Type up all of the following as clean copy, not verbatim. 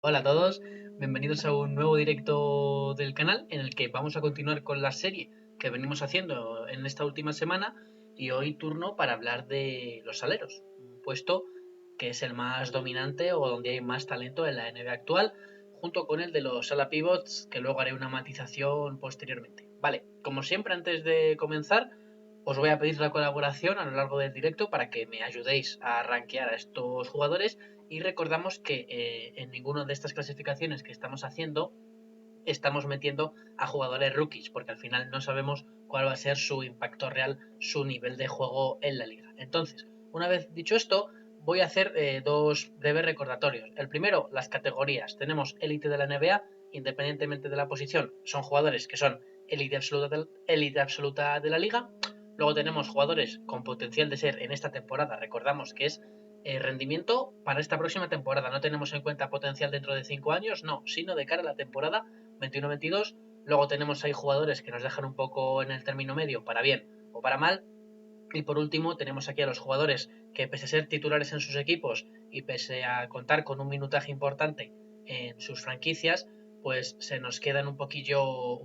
Hola a todos, bienvenidos a un nuevo directo del canal en el que vamos a continuar con la serie que venimos haciendo en esta última semana y hoy turno para hablar de los aleros, un puesto que es el más dominante o donde hay más talento en la NBA actual, junto con el de los ala pivots que luego haré una matización posteriormente. Vale, como siempre antes de comenzar os voy a pedir la colaboración a lo largo del directo para que me ayudéis a rankear a estos jugadores y recordamos que en ninguna de estas clasificaciones que estamos haciendo estamos metiendo a jugadores rookies, porque al final no sabemos cuál va a ser su impacto real, su nivel de juego en la liga. Entonces, una vez dicho esto, voy a hacer dos breves recordatorios. El primero, las categorías. Tenemos élite de la NBA, independientemente de la posición, son jugadores que son élite absoluta de la liga. Luego tenemos jugadores con potencial de ser en esta temporada, recordamos que es rendimiento para esta próxima temporada. No tenemos en cuenta potencial dentro de 5 años, no, sino de cara a la temporada 21-22. Luego tenemos ahí jugadores que nos dejan un poco en el término medio, para bien o para mal. Y por último, tenemos aquí a los jugadores que, pese a ser titulares en sus equipos y pese a contar con un minutaje importante en sus franquicias, pues se nos quedan un poquillo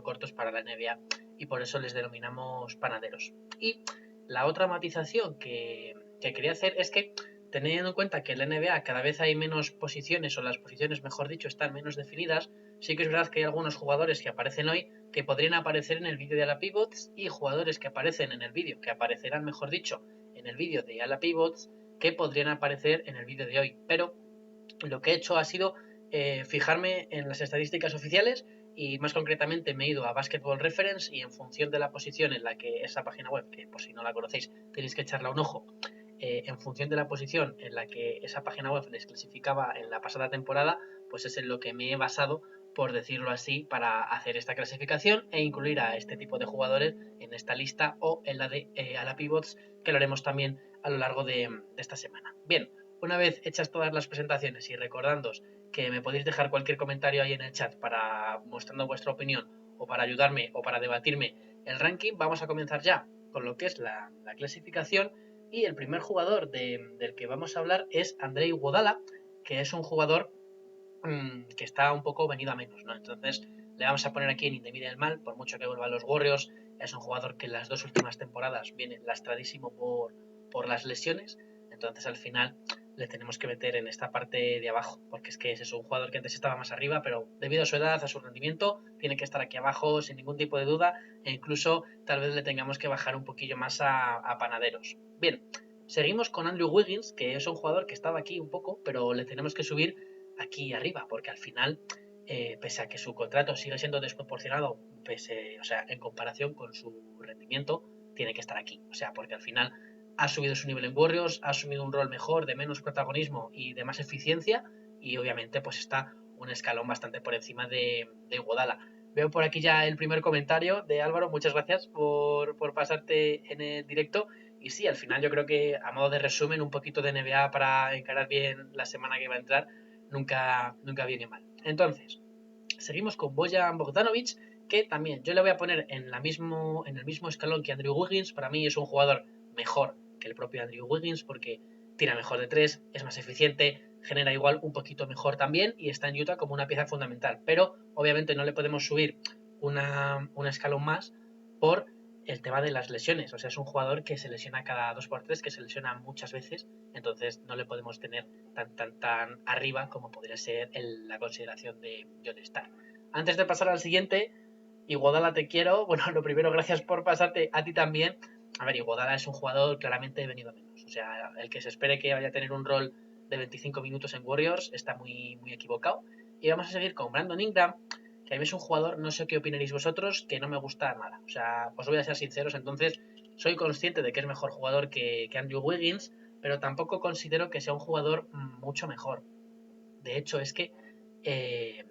cortos para la NBA y por eso les denominamos panaderos. Y la otra matización que quería hacer es que, teniendo en cuenta que en la NBA cada vez hay menos posiciones, o las posiciones, mejor dicho, están menos definidas, sí que es verdad que hay algunos jugadores que aparecen hoy que podrían aparecer en el vídeo de ala pivots y jugadores que aparecen en el vídeo, que aparecerán, mejor dicho, en el vídeo de ala pivots, que podrían aparecer en el vídeo de hoy. Pero lo que he hecho ha sido fijarme en las estadísticas oficiales y más concretamente me he ido a Basketball Reference y en función de la posición en la que esa página web, que por si no la conocéis tenéis que echarla un ojo, en función de la posición en la que esa página web les clasificaba en la pasada temporada, pues es en lo que me he basado, por decirlo así, para hacer esta clasificación e incluir a este tipo de jugadores en esta lista o en la de a la pivots, que lo haremos también a lo largo de esta semana. Bien, una vez hechas todas las presentaciones y recordándoos que me podéis dejar cualquier comentario ahí en el chat para mostrando vuestra opinión o para ayudarme o para debatirme el ranking, vamos a comenzar ya con lo que es la clasificación. Y el primer jugador del que vamos a hablar es Andrei Iguodala, que es un jugador que está un poco venido a menos, ¿no? Entonces le vamos a poner aquí en Indemide del Mal, por mucho que vuelva a los Warriors, es un jugador que en las dos últimas temporadas viene lastradísimo por las lesiones, entonces al final le tenemos que meter en esta parte de abajo, porque es que ese es un jugador que antes estaba más arriba, pero debido a su edad, a su rendimiento, tiene que estar aquí abajo sin ningún tipo de duda, e incluso tal vez le tengamos que bajar un poquillo más a panaderos. Bien, seguimos con Andrew Wiggins, que es un jugador que estaba aquí un poco, pero le tenemos que subir aquí arriba, porque al final, pese a que su contrato sigue siendo desproporcionado, o sea, en comparación con su rendimiento, tiene que estar aquí. O sea, porque al final ha subido su nivel en Warriors, ha asumido un rol mejor, de menos protagonismo y de más eficiencia, y obviamente pues está un escalón bastante por encima de Iguodala. Veo por aquí ya el primer comentario de Álvaro, muchas gracias por pasarte en el directo. Y sí, al final yo creo que, a modo de resumen, un poquito de NBA para encarar bien la semana que va a entrar, nunca viene mal. Entonces, seguimos con Bojan Bogdanovic, que también yo le voy a poner en el mismo escalón que Andrew Wiggins. Para mí es un jugador mejor que el propio Andrew Wiggins porque tira mejor de tres, es más eficiente, genera igual un poquito mejor también y está en Utah como una pieza fundamental. Pero obviamente no le podemos subir un escalón más por el tema de las lesiones. O sea, es un jugador que se lesiona cada 2 por 3, que se lesiona muchas veces, entonces no le podemos tener tan arriba como podría ser la consideración de All-Star. Antes de pasar al siguiente, Iguodala te quiero. Bueno, lo primero, gracias por pasarte a ti también. A ver, Iguodala es un jugador claramente venido a menos. O sea, el que se espere que vaya a tener un rol de 25 minutos en Warriors está muy equivocado. Y vamos a seguir con Brandon Ingram, que a mí es un jugador, no sé qué opinaréis vosotros, que no me gusta nada. O sea, os voy a ser sinceros, entonces soy consciente de que es mejor jugador que Andrew Wiggins, pero tampoco considero que sea un jugador mucho mejor. De hecho, es que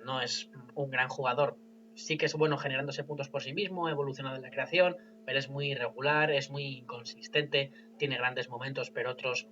no es un gran jugador. Sí que es bueno generándose puntos por sí mismo, ha evolucionado en la creación, pero es muy irregular, es muy inconsistente, tiene grandes momentos, pero otros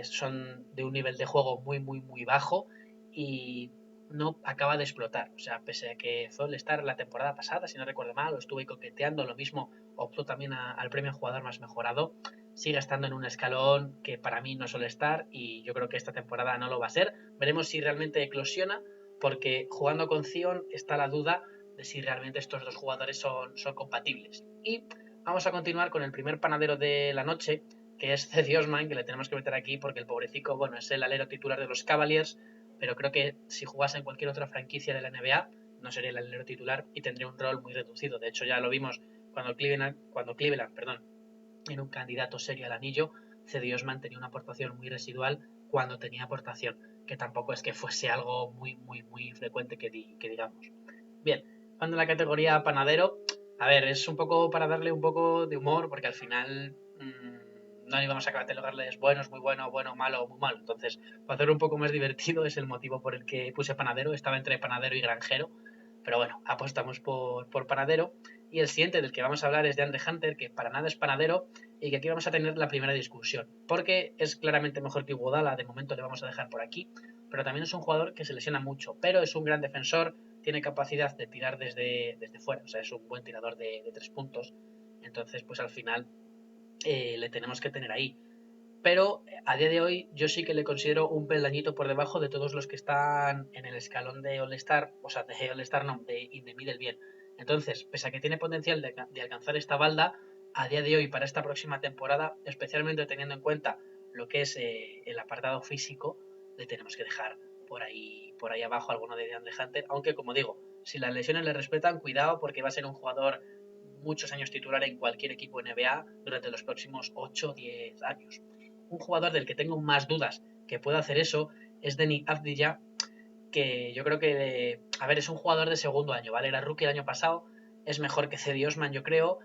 son de un nivel de juego muy bajo y no acaba de explotar. O sea, pese a que fue el estar la temporada pasada, si no recuerdo mal, lo estuve coqueteando, lo mismo optó también al premio jugador más mejorado. sigue estando en un escalón que para mí no suele estar y yo creo que esta temporada no lo va a ser. Veremos si realmente eclosiona, porque jugando con Zion está la duda de si realmente estos dos jugadores son compatibles. Y vamos a continuar con el primer panadero de la noche, que es Cedi Osman, que le tenemos que meter aquí porque el pobrecito, bueno, es el alero titular de los Cavaliers, pero creo que si jugase en cualquier otra franquicia de la NBA no sería el alero titular y tendría un rol muy reducido. De hecho, ya lo vimos cuando Cleveland era un candidato serio al anillo. Cedi Osman tenía una aportación muy residual cuando tenía aportación, que tampoco es que fuese algo muy frecuente que digamos. Bien, cuando la categoría panadero, a ver, es un poco para darle un poco de humor, porque al final no íbamos a catalogarles buenos, muy bueno, bueno, malo, muy malo. Entonces, para hacerlo un poco más divertido, es el motivo por el que puse panadero. Estaba entre panadero y granjero, pero bueno, apostamos por panadero. Y el siguiente del que vamos a hablar es de Andre Hunter, que para nada es panadero, y que aquí vamos a tener la primera discusión, porque es claramente mejor que Iguodala, de momento le vamos a dejar por aquí, pero también es un jugador que se lesiona mucho, pero es un gran defensor, tiene capacidad de tirar desde fuera, o sea, es un buen tirador de 3 puntos, entonces pues al final le tenemos que tener ahí. Pero a día de hoy yo sí que le considero un peldañito por debajo de todos los que están en el escalón de All-Star, o sea, de All-Star no, de In the Middle bien. Entonces, pese a que tiene potencial de alcanzar esta balda, a día de hoy para esta próxima temporada, especialmente teniendo en cuenta lo que es el apartado físico, le tenemos que dejar por ahí abajo alguno de DeAndre Hunter, aunque como digo, si las lesiones le respetan, cuidado porque va a ser un jugador muchos años titular en cualquier equipo NBA durante los próximos 8 o 10 años. Un jugador del que tengo más dudas que pueda hacer eso es Deni Avdija, que yo creo que, a ver, es un jugador de segundo año, ¿vale? Era rookie el año pasado, es mejor que Cedi Osman, yo creo,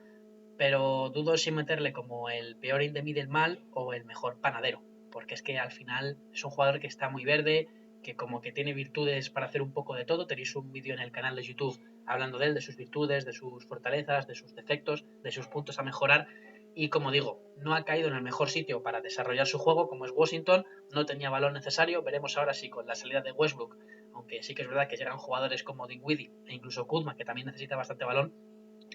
pero dudo si meterle como el peor in the middle mal o el mejor panadero, porque es que al final es un jugador que está muy verde, que como que tiene virtudes para hacer un poco de todo. Tenéis un vídeo en el canal de YouTube hablando de él, de sus virtudes, de sus fortalezas, de sus defectos, de sus puntos a mejorar. Y como digo, no ha caído en el mejor sitio para desarrollar su juego, como es Washington, no tenía valor necesario. Veremos ahora si con la salida de Westbrook, aunque sí que es verdad que llegan jugadores como Dinwiddie e incluso Kuzma, que también necesita bastante balón,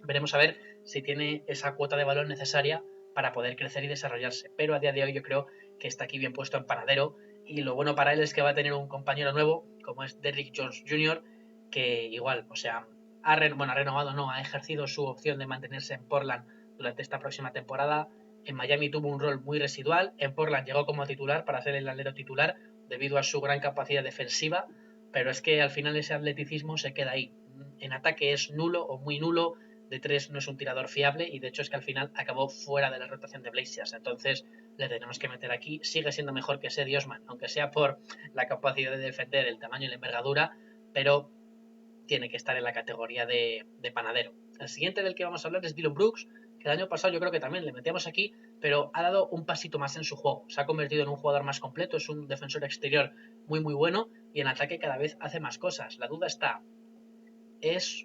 veremos a ver si tiene esa cuota de valor necesaria para poder crecer y desarrollarse. Pero a día de hoy yo creo que está aquí bien puesto en panadero, y lo bueno para él es que va a tener un compañero nuevo, como es Derrick Jones Jr., que igual, o sea, ha renovado, no, ha ejercido su opción de mantenerse en Portland durante esta próxima temporada. En Miami tuvo un rol muy residual, en Portland llegó como titular para ser el alero titular debido a su gran capacidad defensiva, pero es que al final ese atleticismo se queda ahí. En ataque es nulo o muy nulo, de 3 no es un tirador fiable, y de hecho es que al final acabó fuera de la rotación de Blazers. Entonces le tenemos que meter aquí. Sigue siendo mejor que Cedi Osman, aunque sea por la capacidad de defender, el tamaño y la envergadura, pero tiene que estar en la categoría de panadero. El siguiente del que vamos a hablar es Dillon Brooks, que el año pasado yo creo que también le metíamos aquí, pero ha dado un pasito más en su juego. Se ha convertido en un jugador más completo, es un defensor exterior muy bueno, y en ataque cada vez hace más cosas. La duda está, ¿es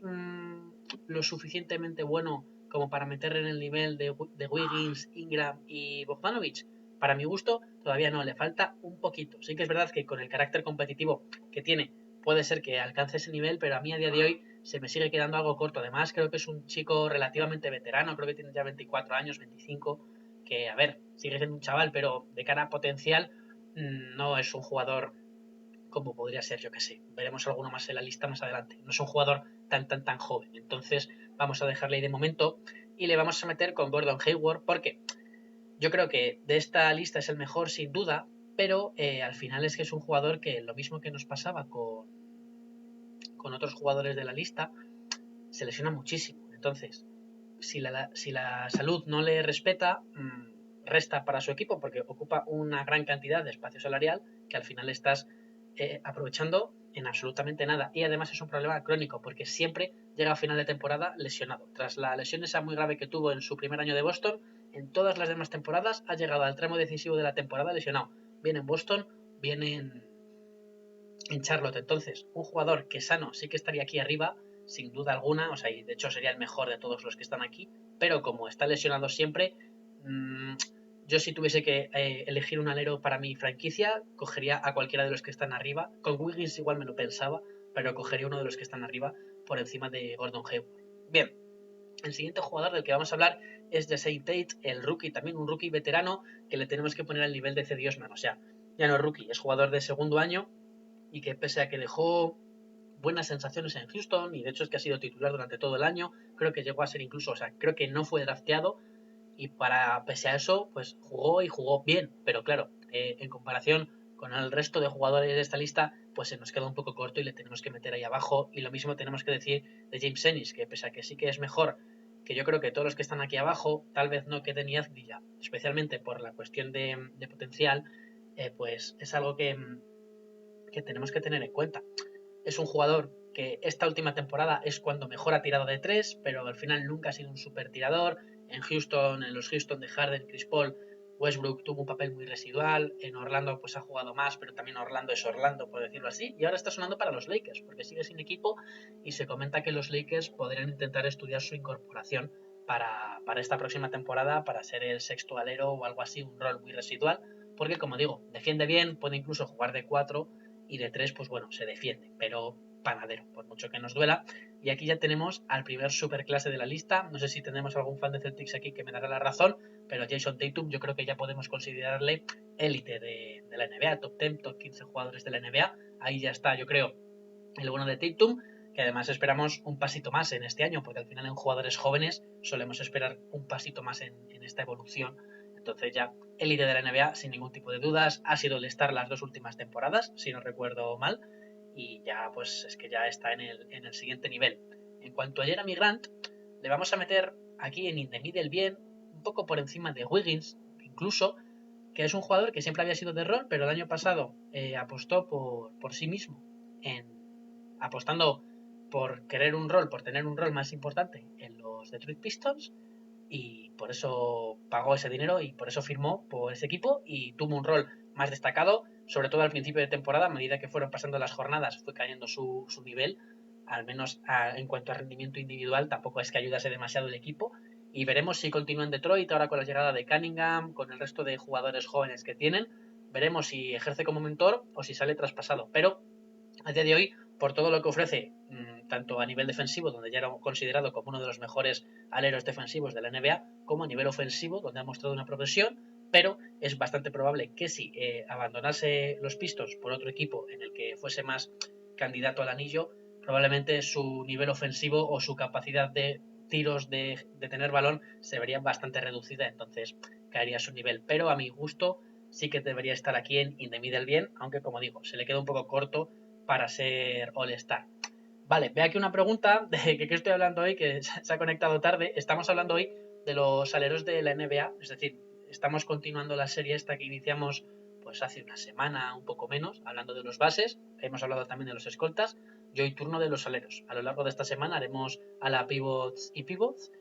lo suficientemente bueno como para meterle en el nivel de Wiggins, Ingram y Bogdanovic? Para mi gusto, todavía no, le falta un poquito. Sí que es verdad que con el carácter competitivo que tiene, puede ser que alcance ese nivel, pero a mí a día de hoy se me sigue quedando algo corto. Además, creo que es un chico relativamente veterano, creo que tiene ya 24 años, 25, que, a ver, sigue siendo un chaval, pero de cara a potencial, no es un jugador como podría ser, yo que sé. Veremos alguno más en la lista más adelante. No es un jugador tan joven. Entonces vamos a dejarle ahí de momento y le vamos a meter con Gordon Hayward, porque yo creo que de esta lista es el mejor sin duda, pero al final es que es un jugador que lo mismo que nos pasaba con otros jugadores de la lista, se lesiona muchísimo. Entonces, si la salud no le respeta, resta para su equipo porque ocupa una gran cantidad de espacio salarial que al final estás aprovechando en absolutamente nada. Y además es un problema crónico porque siempre llega a final de temporada lesionado. Tras la lesión esa muy grave que tuvo en su primer año de Boston, en todas las demás temporadas ha llegado al tramo decisivo de la temporada lesionado. Viene en Boston, viene en Charlotte. Entonces, un jugador que sano sí que estaría aquí arriba, sin duda alguna, o sea, y de hecho sería el mejor de todos los que están aquí, pero como está lesionado siempre, yo si tuviese que elegir un alero para mi franquicia, cogería a cualquiera de los que están arriba. Con Wiggins igual me lo pensaba, pero cogería uno de los que están arriba por encima de Gordon Hayward. Bien, El siguiente jugador del que vamos a hablar es Jason Tate, el rookie, también un rookie veterano que le tenemos que poner al nivel de Cedi Osman. O sea, ya no es rookie, es jugador de segundo año y que pese a que dejó buenas sensaciones en Houston y de hecho es que ha sido titular durante todo el año, creo que llegó a ser incluso, o sea, creo que no fue drafteado y pese a eso, pues jugó y jugó bien, pero claro, en comparación con el resto de jugadores de esta lista, pues se nos queda un poco corto y le tenemos que meter ahí abajo. Y lo mismo tenemos que decir de James Ennis, que pese a que sí que es mejor que yo creo que todos los que están aquí abajo, tal vez no quede ni Azdia, especialmente por la cuestión de potencial, pues es algo que tenemos que tener en cuenta. Es un jugador que esta última temporada es cuando mejor ha tirado de 3, pero al final nunca ha sido un super tirador. En Houston, en los Houston de Harden, Chris Paul, Westbrook tuvo un papel muy residual. En Orlando pues ha jugado más, pero también Orlando es Orlando, por decirlo así. Y ahora está sonando para los Lakers, porque sigue sin equipo y se comenta que los Lakers podrían intentar estudiar su incorporación para esta próxima temporada, para ser el sexto alero o algo así, un rol muy residual. Porque como digo, defiende bien, puede incluso jugar de 4 y de 3 pues bueno, se defiende, pero panadero, por mucho que nos duela. Y aquí ya tenemos al primer superclase de la lista. No sé si tenemos algún fan de Celtics aquí que me dará la razón, pero Jason Tatum yo creo que ya podemos considerarle élite de la NBA, top 10, top 15 jugadores de la NBA. Ahí ya está, yo creo, el bueno de Tatum, que además esperamos un pasito más en este año, porque al final en jugadores jóvenes solemos esperar un pasito más en esta evolución. Entonces ya élite de la NBA sin ningún tipo de dudas, ha sido el Star las 2 últimas temporadas, si no recuerdo mal, y ya pues es que ya está en el siguiente nivel. En cuanto a Jeremy Grant, le vamos a meter aquí en In the Middle bien, un poco por encima de Wiggins, incluso, que es un jugador que siempre había sido de rol, pero el año pasado apostó por sí mismo, apostando por querer un rol, por tener un rol más importante en los Detroit Pistons, y por eso pagó ese dinero y por eso firmó por ese equipo y tuvo un rol más destacado, sobre todo al principio de temporada. A medida que fueron pasando las jornadas fue cayendo su nivel, al menos en cuanto a rendimiento individual. Tampoco es que ayudase demasiado el equipo y veremos si continúa en Detroit ahora con la llegada de Cunningham, con el resto de jugadores jóvenes que tienen. Veremos si ejerce como mentor o si sale traspasado, pero a día de hoy, por todo lo que ofrece, tanto a nivel defensivo, donde ya era considerado como uno de los mejores aleros defensivos de la NBA, como a nivel ofensivo, donde ha mostrado una progresión, pero es bastante probable que si abandonase los Pistons por otro equipo en el que fuese más candidato al anillo, probablemente su nivel ofensivo o su capacidad de tiros de tener balón se vería bastante reducida, entonces caería su nivel. Pero a mi gusto sí que debería estar aquí en In the Middle bien, aunque como digo, se le queda un poco corto para ser All-Star. Vale, ve aquí una pregunta de que estoy hablando hoy, que se ha conectado tarde. Estamos hablando hoy de los aleros de la NBA, es decir, estamos continuando la serie esta que iniciamos pues hace una semana, un poco menos, hablando de los bases. Hemos hablado también de los escoltas y hoy turno de los aleros. A lo largo de esta semana haremos a la pivots y pivots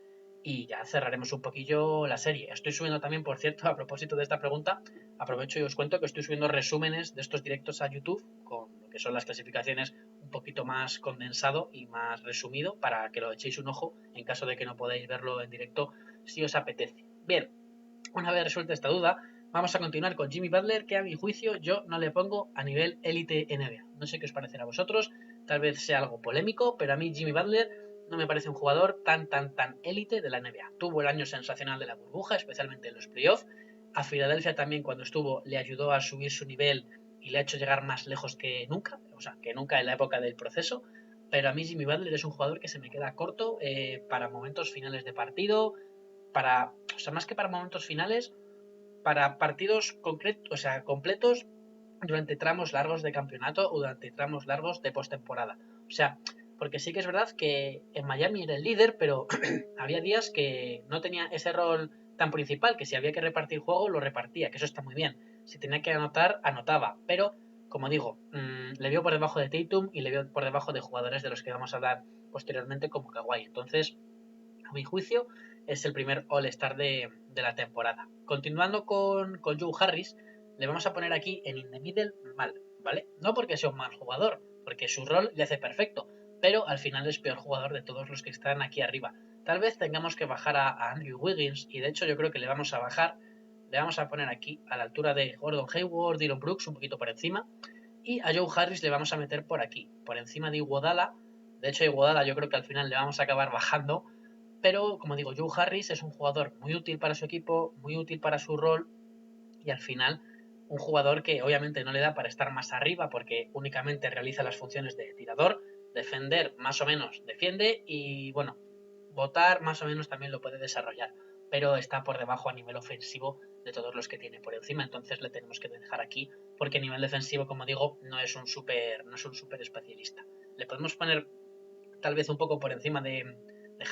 y ya cerraremos un poquillo la serie. Estoy subiendo también, por cierto, a propósito de esta pregunta, aprovecho y os cuento que estoy subiendo resúmenes de estos directos a YouTube con lo que son las clasificaciones un poquito más condensado y más resumido para que lo echéis un ojo en caso de que no podáis verlo en directo si os apetece. Bien, una vez resuelta esta duda, vamos a continuar con Jimmy Butler, que a mi juicio yo no le pongo a nivel élite NBA. No sé qué os parecerá a vosotros, tal vez sea algo polémico, pero a mí Jimmy Butler no me parece un jugador tan élite de la NBA. Tuvo el año sensacional de la burbuja, especialmente en los playoffs. A Filadelfia también cuando estuvo le ayudó a subir su nivel y le ha hecho llegar más lejos que nunca, o sea, que nunca en la época del proceso. Pero a mí Jimmy Butler es un jugador que se me queda corto para momentos finales de partido, o sea, más que para momentos finales, para partidos concretos, o sea, completos durante tramos largos de campeonato o durante tramos largos de postemporada. O sea, porque sí que es verdad que en Miami era el líder, pero había días que no tenía ese rol tan principal, que si había que repartir juego, lo repartía, que eso está muy bien. Si tenía que anotar, anotaba. Pero, como digo, le veo por debajo de Tatum y le veo por debajo de jugadores de los que vamos a hablar posteriormente como Kawhi. Entonces, a mi juicio, es el primer All-Star de la temporada. Continuando con Joe Harris, le vamos a poner aquí en In the Middle normal, ¿vale? No porque sea un mal jugador, porque su rol le hace perfecto, pero al final es peor jugador de todos los que están aquí arriba. Tal vez tengamos que bajar a Andrew Wiggins, y de hecho yo creo que le vamos a bajar, le vamos a poner aquí a la altura de Gordon Hayward, Dillon Brooks, un poquito por encima, y a Joe Harris le vamos a meter por aquí, por encima de Iguodala. De hecho, Iguodala yo creo que al final le vamos a acabar bajando Pero, como digo, Joe Harris es un jugador muy útil para su equipo, muy útil para su rol y al final un jugador que obviamente no le da para estar más arriba porque únicamente realiza las funciones de tirador, defender más o menos defiende y bueno, votar más o menos también lo puede desarrollar, pero está por debajo a nivel ofensivo de todos los que tiene por encima, entonces le tenemos que dejar aquí porque a nivel defensivo, como digo, no es un super especialista. Le podemos poner tal vez un poco por encima de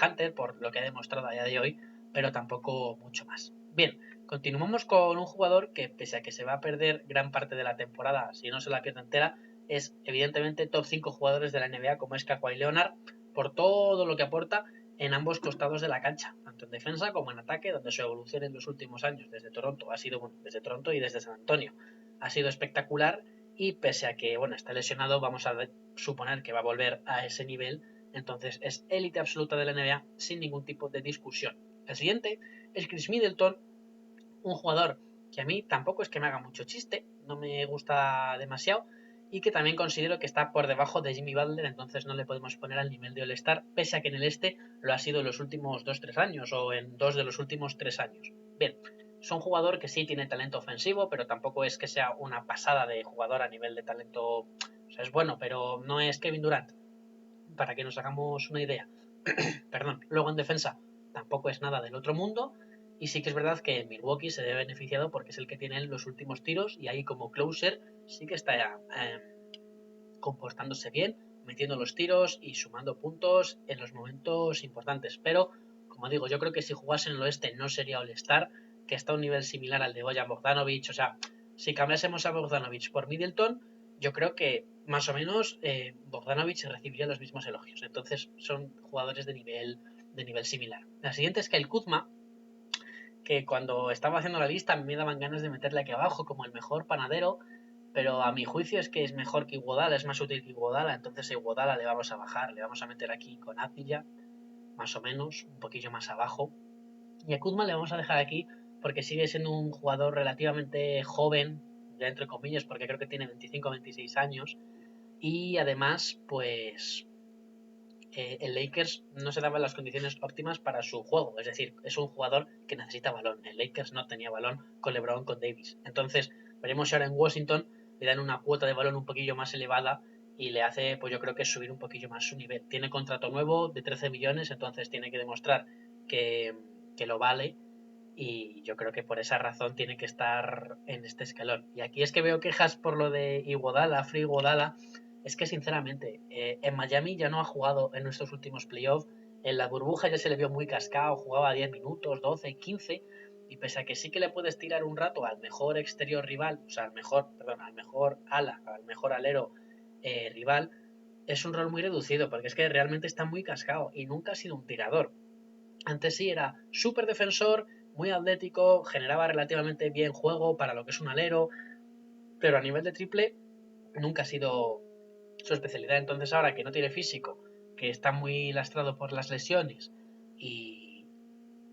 Hunter por lo que ha demostrado a día de hoy, pero tampoco mucho más. Bien, continuamos con un jugador que pese a que se va a perder gran parte de la temporada, si no se la pierde entera, es evidentemente top 5 jugadores de la NBA como es Kawhi Leonard por todo lo que aporta en ambos costados de la cancha, tanto en defensa como en ataque, donde su evolución en los últimos años desde Toronto ha sido, bueno, desde Toronto y desde San Antonio ha sido espectacular y pese a que, bueno, está lesionado, vamos a suponer que va a volver a ese nivel, entonces es élite absoluta de la NBA sin ningún tipo de discusión. El siguiente es Chris Middleton, un jugador que a mí tampoco es que me haga mucho chiste, no me gusta demasiado y que también considero que está por debajo de Jimmy Butler, entonces no le podemos poner al nivel de All-Star, pese a que en el este lo ha sido en los últimos 2-3 años o en 2 de los últimos 3 años. Bien, es un jugador que sí tiene talento ofensivo, pero tampoco es que sea una pasada de jugador a nivel de talento. O sea, es bueno, pero no es Kevin Durant, para que nos hagamos una idea. Perdón. Luego en defensa tampoco es nada del otro mundo. Y sí que es verdad que Milwaukee se ve beneficiado porque es el que tiene los últimos tiros y ahí como closer sí que está comportándose bien, metiendo los tiros y sumando puntos en los momentos importantes. Pero, como digo, yo creo que si jugase en el oeste no sería All-Star, que está a un nivel similar al de Bojan Bogdanovic. O sea, si cambiásemos a Bogdanovic por Middleton, yo creo que más o menos Bogdanovic recibiría los mismos elogios. Entonces son jugadores de nivel similar. La siguiente es Kyle Kuzma, que cuando estaba haciendo la lista me daban ganas de meterle aquí abajo como el mejor panadero, pero a mi juicio es que es mejor que Iguodala, es más útil que Iguodala, entonces a Iguodala le vamos a bajar, le vamos a meter aquí con Azilla, más o menos, un poquillo más abajo, y a Kuzma le vamos a dejar aquí porque sigue siendo un jugador relativamente joven, ya entre comillas, porque creo que tiene 25 o 26 años, y además, pues el Lakers no se daban las condiciones óptimas para su juego. Es decir, es un jugador que necesita balón. El Lakers no tenía balón con LeBron, con Davis. Entonces, veremos si ahora en Washington le dan una cuota de balón un poquillo más elevada y le hace, pues yo creo que subir un poquillo más su nivel. Tiene contrato nuevo de 13 millones, entonces tiene que demostrar que lo vale y yo creo que por esa razón tiene que estar en este escalón. Y aquí es que veo quejas por lo de Iguodala, Free Iguodala. Es que sinceramente, en Miami ya no ha jugado en nuestros últimos playoffs. En la burbuja ya se le vio muy cascado, jugaba 10 minutos, 12, 15. Y pese a que sí que le puedes tirar un rato al mejor exterior rival, o sea, al mejor ala, al mejor alero rival, es un rol muy reducido, porque es que realmente está muy cascado y nunca ha sido un tirador. Antes sí era súper defensor, muy atlético, generaba relativamente bien juego para lo que es un alero, pero a nivel de triple nunca ha sido su especialidad. Entonces ahora que no tiene físico, que está muy lastrado por las lesiones y,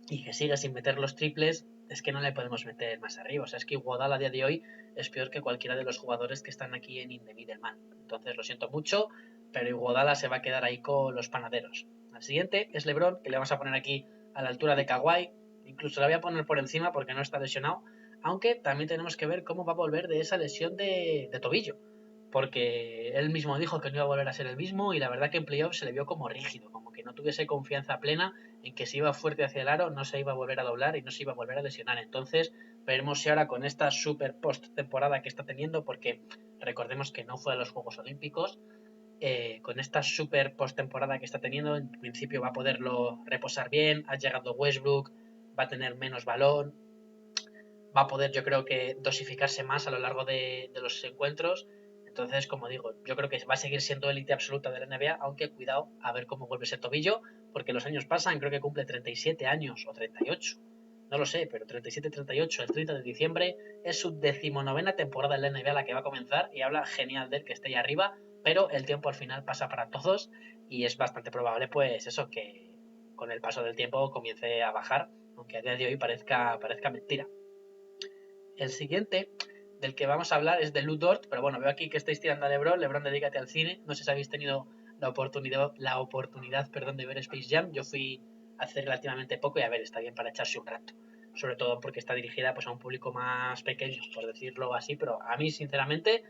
y que sigue sin meter los triples, es que no le podemos meter más arriba. O sea, es que Iguodala a día de hoy es peor que cualquiera de los jugadores que están aquí en Indeviderman. Entonces lo siento mucho, pero Iguodala se va a quedar ahí con los panaderos. Al siguiente es LeBron, que le vamos a poner aquí a la altura de Kawhi. Incluso la voy a poner por encima porque no está lesionado. Aunque también tenemos que ver cómo va a volver de esa lesión de tobillo. Porque él mismo dijo que no iba a volver a ser el mismo y la verdad que en playoffs se le vio como rígido, como que no tuviese confianza plena en que si iba fuerte hacia el aro no se iba a volver a doblar y no se iba a volver a lesionar. Entonces veremos si ahora con esta super post temporada que está teniendo, porque recordemos que no fue a los Juegos Olímpicos, con esta super post temporada que está teniendo, en principio va a poderlo reposar bien, ha llegado Westbrook, va a tener menos balón, va a poder yo creo que dosificarse más a lo largo de los encuentros. Entonces, como digo, yo creo que va a seguir siendo élite absoluta de la NBA, aunque cuidado a ver cómo vuelve ese tobillo, porque los años pasan, creo que cumple 37 años o 38, no lo sé, pero 37-38, el 30 de diciembre, es su 19ª temporada en la NBA la que va a comenzar y habla genial de él que esté ahí arriba, pero el tiempo al final pasa para todos y es bastante probable pues eso, que con el paso del tiempo comience a bajar, aunque a día de hoy parezca mentira. El siguiente del que vamos a hablar es de Lu Dort, pero bueno, veo aquí que estáis tirando a LeBron. LeBron, dedícate al cine. No sé si habéis tenido la oportunidad, perdón, de ver Space Jam. Yo fui hace relativamente poco y a ver, está bien para echarse un rato. Sobre todo porque está dirigida pues a un público más pequeño, por decirlo así, pero a mí sinceramente,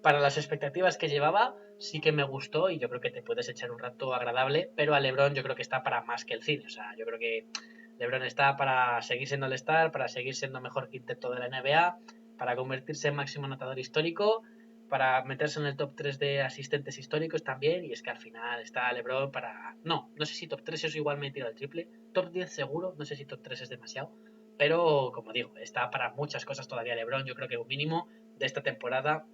para las expectativas que llevaba, sí que me gustó y yo creo que te puedes echar un rato agradable, pero a LeBron yo creo que está para más que el cine, o sea, yo creo que LeBron está para seguir siendo el star, para seguir siendo mejor quinteto de la NBA, para convertirse en máximo anotador histórico, para meterse en el top 3 de asistentes históricos también, y es que al final está LeBron para... No sé si top 3 es igual me tiro al triple, top 10 seguro, no sé si top 3 es demasiado, pero como digo, está para muchas cosas todavía LeBron, yo creo que un mínimo de esta temporada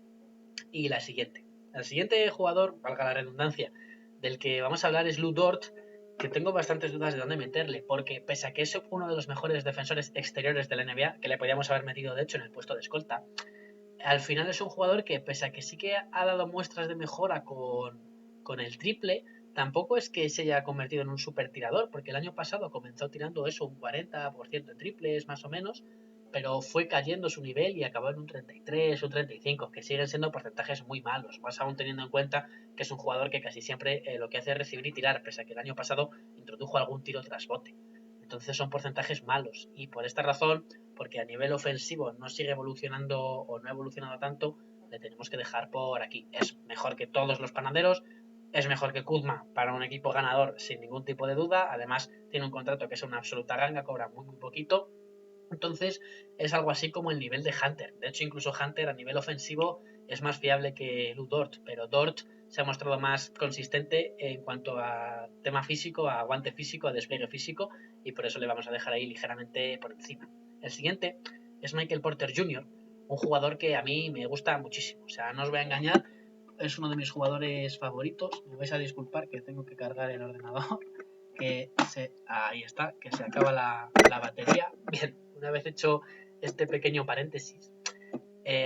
y la siguiente. El siguiente jugador, valga la redundancia, del que vamos a hablar es Lu Dort, que tengo bastantes dudas de dónde meterle, porque pese a que es uno de los mejores defensores exteriores de la NBA, que le podíamos haber metido de hecho en el puesto de escolta, al final es un jugador que pese a que sí que ha dado muestras de mejora con el triple, tampoco es que se haya convertido en un super tirador, porque el año pasado comenzó tirando eso, un 40% en triples más o menos, pero fue cayendo su nivel y acabó en un 33, un 35, que siguen siendo porcentajes muy malos, más aún teniendo en cuenta que es un jugador que casi siempre lo que hace es recibir y tirar, pese a que el año pasado introdujo algún tiro tras bote. Entonces son porcentajes malos y por esta razón, porque a nivel ofensivo no sigue evolucionando o no ha evolucionado tanto, le tenemos que dejar por aquí. Es mejor que todos los panaderos, es mejor que Kuzma para un equipo ganador sin ningún tipo de duda, además tiene un contrato que es una absoluta ganga, cobra muy poquito. Entonces es algo así como el nivel de Hunter. De hecho, incluso Hunter a nivel ofensivo es más fiable que Lu Dort, pero Dort se ha mostrado más consistente en cuanto a tema físico, a aguante físico, a despliegue físico, y por eso le vamos a dejar ahí ligeramente por encima. El siguiente es Michael Porter Jr., un jugador que a mí me gusta muchísimo. O sea, no os voy a engañar, es uno de mis jugadores favoritos. Me vais a disculpar que tengo que cargar el ordenador, ahí está, que se acaba la batería. Bien, una vez hecho este pequeño paréntesis,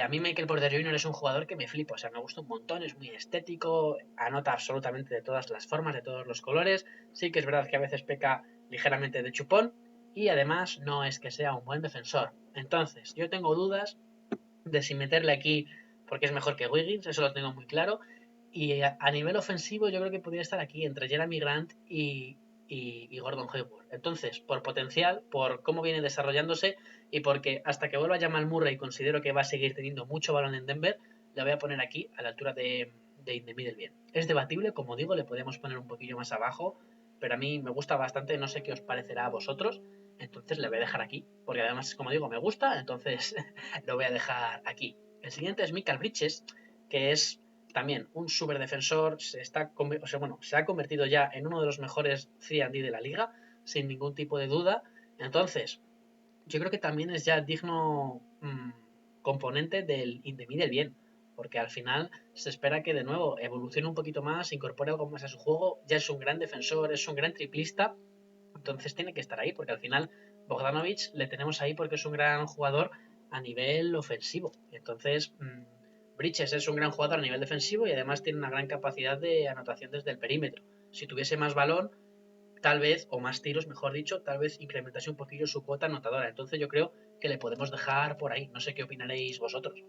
a mí Michael Porter Jr. es un jugador que me flipa, o sea, me gusta un montón, es muy estético, anota absolutamente de todas las formas, de todos los colores. Sí que es verdad que a veces peca ligeramente de chupón y además no es que sea un buen defensor. Entonces, yo tengo dudas de si meterle aquí porque es mejor que Wiggins, eso lo tengo muy claro. Y a nivel ofensivo yo creo que podría estar aquí entre Jeremy Grant y Gordon Hayward. Entonces, por potencial, por cómo viene desarrollándose y porque hasta que vuelva Jamal Murray considero que va a seguir teniendo mucho balón en Denver, le voy a poner aquí a la altura de In the Middle bien. Es debatible, como digo, le podemos poner un poquillo más abajo, pero a mí me gusta bastante, no sé qué os parecerá a vosotros, entonces le voy a dejar aquí, porque además, como digo, me gusta, entonces lo voy a dejar aquí. El siguiente es Mikal Bridges, que es también un super defensor, se ha convertido ya en uno de los mejores 3&D de la liga, sin ningún tipo de duda. Entonces, yo creo que también es ya digno componente del in the middle bien, porque al final se espera que de nuevo evolucione un poquito más, incorpore algo más a su juego, ya es un gran defensor, es un gran triplista, entonces tiene que estar ahí, porque al final Bogdanovic le tenemos ahí porque es un gran jugador a nivel ofensivo. Entonces, Bridges es un gran jugador a nivel defensivo y además tiene una gran capacidad de anotación desde el perímetro. Si tuviese más balón, tal vez, o más tiros, mejor dicho, tal vez incrementase un poquillo su cuota anotadora. Entonces yo creo que le podemos dejar por ahí. No sé qué opinaréis vosotros.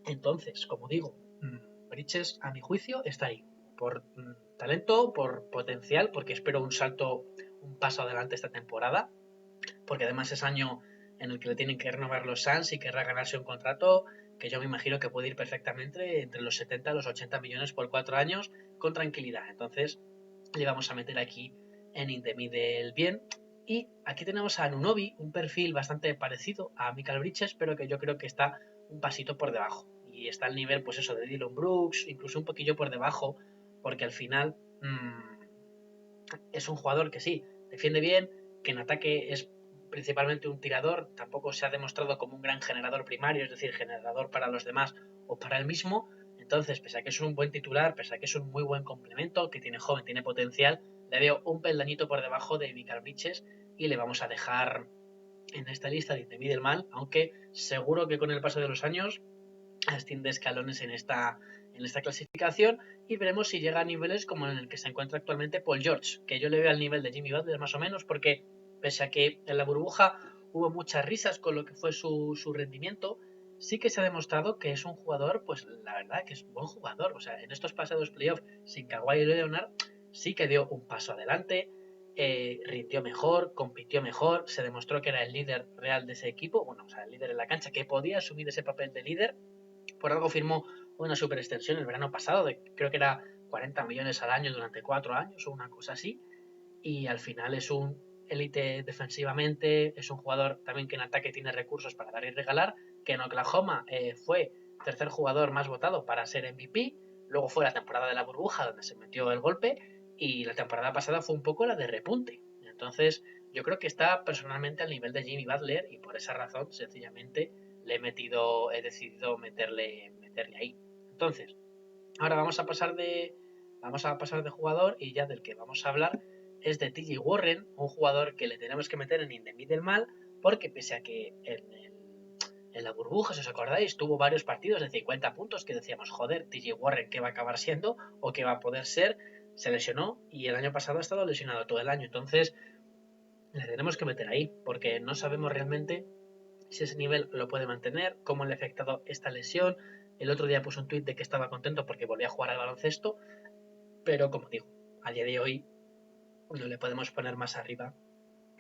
Entonces, como digo, Bridges, a mi juicio, está ahí. Por talento, por potencial, porque espero un salto, un paso adelante esta temporada, porque además es año en el que le tienen que renovar los Suns y querrá ganarse un contrato que yo me imagino que puede ir perfectamente entre los 70 y los 80 millones por 4 años con tranquilidad. Entonces le vamos a meter aquí en Indemide bien. Y aquí tenemos a Anunoby, un perfil bastante parecido a Michael Bridges, pero que yo creo que está un pasito por debajo. Y está al nivel, pues eso, de Dillon Brooks, incluso un poquillo por debajo, porque al final es un jugador que sí, defiende bien, que en ataque es principalmente un tirador, tampoco se ha demostrado como un gran generador primario, es decir, generador para los demás o para él mismo. Entonces, pese a que es un buen titular, pese a que es un muy buen complemento, que tiene joven, tiene potencial, le veo un peldañito por debajo de Mikal Bridges y le vamos a dejar en esta lista de Middleman, aunque seguro que con el paso de los años asciende escalones en esta clasificación y veremos si llega a niveles como en el que se encuentra actualmente Paul George, que yo le veo al nivel de Jimmy Butler más o menos, porque pese a que en la burbuja hubo muchas risas con lo que fue su rendimiento, sí que se ha demostrado que es un jugador, pues la verdad que es un buen jugador. O sea, en estos pasados playoffs sin Kawhi Leonard sí que dio un paso adelante, rindió mejor, compitió mejor, se demostró que era el líder real de ese equipo, bueno, o sea, el líder en la cancha, que podía asumir ese papel de líder. Por algo firmó una super extensión el verano pasado, creo que era 40 millones al año durante 4 años o una cosa así, y al final es un élite defensivamente, es un jugador también que en ataque tiene recursos para dar y regalar, que en Oklahoma fue tercer jugador más votado para ser MVP, luego fue la temporada de la burbuja donde se metió el golpe y la temporada pasada fue un poco la de repunte. Entonces yo creo que está personalmente al nivel de Jimmy Butler y por esa razón sencillamente he decidido meterle ahí. Entonces, ahora vamos a pasar de jugador y ya del que vamos a hablar es de TJ Warren, un jugador que le tenemos que meter en In the Middle mal, porque pese a que en la burbuja, si os acordáis, tuvo varios partidos de 50 puntos que decíamos, joder, TJ Warren, ¿qué va a acabar siendo o qué va a poder ser? Se lesionó y el año pasado ha estado lesionado todo el año, entonces le tenemos que meter ahí, porque no sabemos realmente si ese nivel lo puede mantener, cómo le ha afectado esta lesión. El otro día puso un tuit de que estaba contento porque volvía a jugar al baloncesto, pero como digo, a día de hoy no le podemos poner más arriba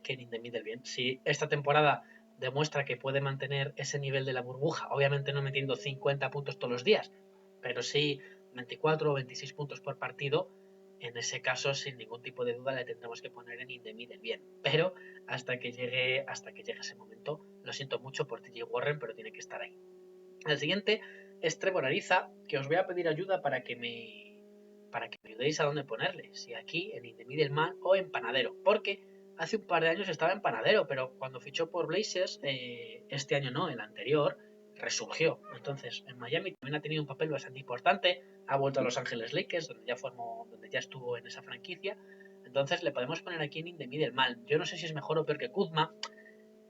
que en In the bien. Si esta temporada demuestra que puede mantener ese nivel de la burbuja, obviamente no metiendo 50 puntos todos los días, pero sí 24 o 26 puntos por partido, en ese caso, sin ningún tipo de duda, le tendremos que poner en In the bien. Pero hasta que llegue ese momento, lo siento mucho por TJ Warren, pero tiene que estar ahí. El siguiente es Trevor Ariza, que os voy a pedir ayuda para que me ayudéis a dónde ponerle, si aquí, en In the Middleman o en Panadero, porque hace un par de años estaba en Panadero, pero cuando fichó por Blazers, este año no, el anterior, resurgió. Entonces, en Miami también ha tenido un papel bastante importante, ha vuelto a Los Ángeles Lakers, donde ya estuvo en esa franquicia, entonces le podemos poner aquí en In the Middleman. Yo no sé si es mejor o peor que Kuzma.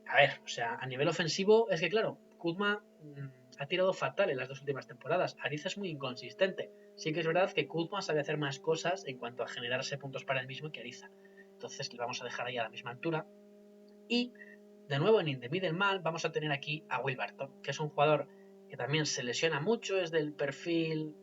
A ver, o sea, a nivel ofensivo es que claro, Kuzma ha tirado fatal en las dos últimas temporadas. Ariza es muy inconsistente. Sí que es verdad que Kuzma sabe hacer más cosas en cuanto a generarse puntos para él mismo que Ariza. Entonces le vamos a dejar ahí a la misma altura. Y de nuevo en In the Middle mal vamos a tener aquí a Will Barton, que es un jugador que también se lesiona mucho, es del perfil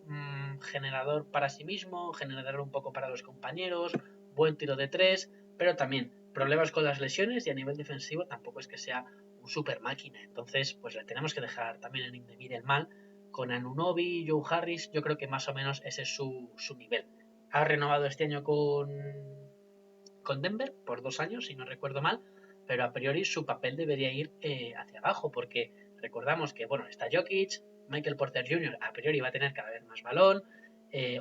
generador para sí mismo, generador un poco para los compañeros, buen tiro de tres, pero también problemas con las lesiones y a nivel defensivo tampoco es que sea un super máquina. Entonces, pues le tenemos que dejar también en In the Middle mal. Con Anunoby, Joe Harris, yo creo que más o menos ese es su nivel. Ha renovado este año con Denver por 2 años, si no recuerdo mal, pero a priori su papel debería ir hacia abajo, porque recordamos que, bueno, está Jokic, Michael Porter Jr. a priori va a tener cada vez más balón,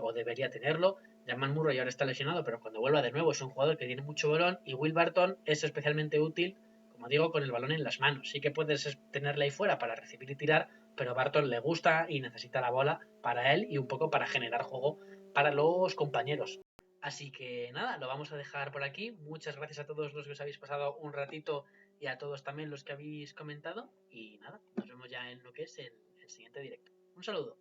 o debería tenerlo. Jamal Murray ahora está lesionado, pero cuando vuelva de nuevo es un jugador que tiene mucho balón, y Will Barton es especialmente útil, como digo, con el balón en las manos. Sí que puedes tenerle ahí fuera para recibir y tirar, pero Barton le gusta y necesita la bola para él y un poco para generar juego para los compañeros. Así que nada, lo vamos a dejar por aquí. Muchas gracias a todos los que os habéis pasado un ratito y a todos también los que habéis comentado. Y nada, nos vemos ya en lo que es el siguiente directo. Un saludo.